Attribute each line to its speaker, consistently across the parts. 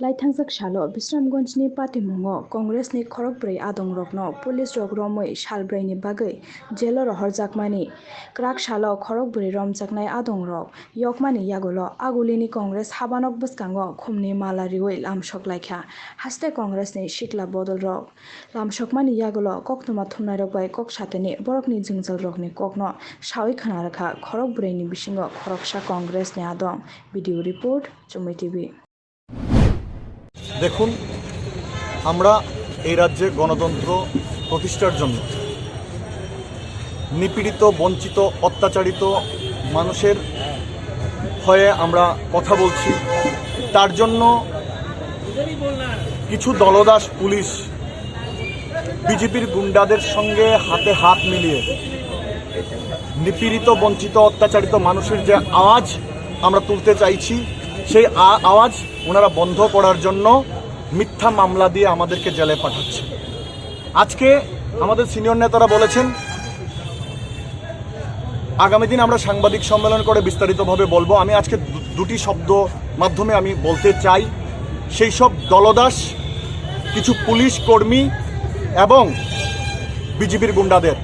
Speaker 1: लाइथांजाक सालो बिश्रामगंजनि पाटिमुंगो कांग्रेसनि खरगब्रै आदंरकनो पुलिस रक रमै सालब्रैनि बागै जेलो रहरजाकमानि क्राक सालो खरगब्रै रमजाकनाय आदंरक यकमानि यागुलो आगुलिनि कांग्रेस हाबानक बसकांगो खुमनि मालारिवै लामसक लायखा हास्ते कांग्रेसनि सिकला बदल रक लामसकमानि यागुलो कक्तुमा थुमनाय रक बै कक साथेनि बरकनि जिंजल रकनि ककनो सावै खनारखा खरगब्रैनि बिसिंगो खरकसा कांग्रेसनि आदं भिडिओ रिपोर्ट चुमै टीवी।
Speaker 2: দেখুন, আমরা এই রাজ্যে গণতন্ত্র প্রতিষ্ঠার জন্য নিপীড়িত, বঞ্চিত, অত্যাচারিত মানুষের হয়ে আমরা কথা বলছি। তার জন্য কিছু দলদাস পুলিশ বিজেপির গুন্ডাদের সঙ্গে হাতে হাত মিলিয়ে নিপীড়িত, বঞ্চিত, অত্যাচারিত মানুষের যে আওয়াজ আমরা তুলতে চাইছি, সেই আওয়াজ ওনারা বন্ধ করার জন্য মিথ্যা মামলা দিয়ে আমাদেরকে জেলে পাঠাচ্ছে। আজকে আমাদের সিনিয়র নেতারা বলেছেন আগামী দিন আমরা সাংবাদিক সম্মেলন করে বিস্তারিতভাবে বলবো। আমি আজকে দুটি শব্দ মাধ্যমে আমি বলতে চাই, সেই সব দলদাস কিছু পুলিশ কর্মী এবং বিজেপির গুন্ডাদের,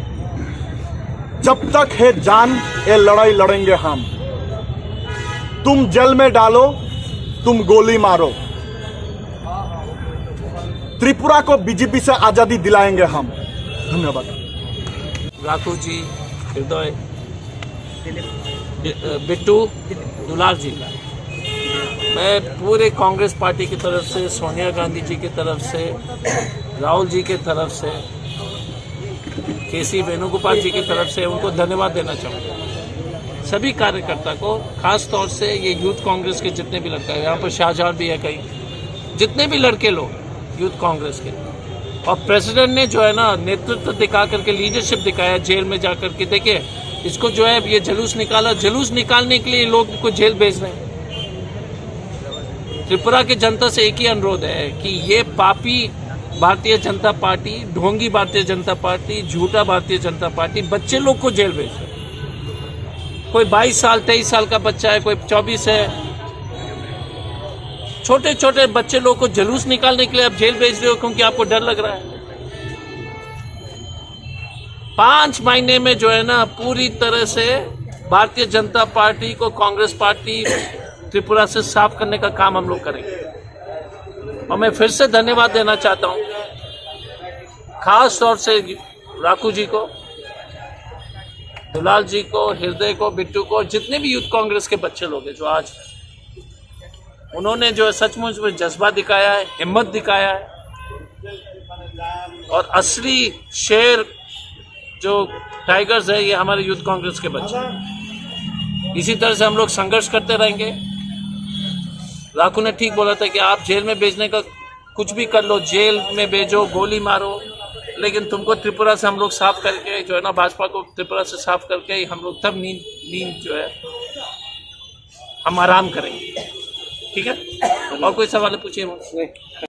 Speaker 2: जब तक है जान ये लड़ाई लड़ेंगे हम, तुम जेल में डालो, तुम गोली मारो, त्रिपुरा को बीजेपी से आजादी दिलाएंगे हम। धन्यवाद।
Speaker 3: राकू जी, हृदय, बिट्टू, दुलाल जी, मैं पूरे कांग्रेस पार्टी की तरफ से, सोनिया गांधी जी की तरफ से, राहुल जी की तरफ से, केसी वेणुगोपाल जी की तरफ से उनको धन्यवाद देना चाहूँगा। सभी कार्यकर्ता को, खास तौर से ये यूथ कांग्रेस के जितने भी लड़के हैं, यहाँ पर शाहजहां भी है, कई जितने भी लड़के लोग यूथ कांग्रेस के, और प्रेसिडेंट ने जो है ना नेतृत्व दिखा करके, लीडरशिप दिखाया, जेल में जा करके देखिए इसको जो है ये जुलूस निकाला, जुलूस निकालने के लिए लोग को जेल भेज रहे हैं। त्रिपुरा की जनता से एक ही अनुरोध है कि ये पापी भारतीय जनता पार्टी, ढोंगी भारतीय जनता पार्टी, झूठा भारतीय जनता पार्टी बच्चे लोग को जेल भेज रहे। कोई 22 साल 23 साल का बच्चा है, कोई 24 है, छोटे छोटे बच्चे लोग को जुलूस निकालने के लिए आप जेल भेज रहे हो क्योंकि आपको डर लग रहा है। 5 महीने में जो है ना पूरी तरह से भारतीय जनता पार्टी को कांग्रेस पार्टी त्रिपुरा से साफ करने का काम हम लोग करेंगे। और मैं फिर से धन्यवाद देना चाहता हूं खास तौर से राकू जी को, दुलाल जी को, हृदय को, बिट्टू को, जितने भी यूथ कांग्रेस के बच्चे लोग हैं जो आज उन्होंने जो है सचमुच में जज्बा दिखाया है, हिम्मत दिखाया है, और असली शेर जो टाइगर्स है ये हमारे यूथ कांग्रेस के बच्चे। इसी तरह से हम लोग संघर्ष करते रहेंगे। राकू ने ठीक बोला था कि आप जेल में भेजने का कुछ भी कर लो, जेल में भेजो, गोली मारो, लेकिन तुमको त्रिपुरा से हम लोग साफ करके जो है ना, भाजपा को त्रिपुरा से साफ करके हम लोग तब नींद जो है हम आराम करेंगे। ठीक है, और कोई सवाल पूछिए मुझसे।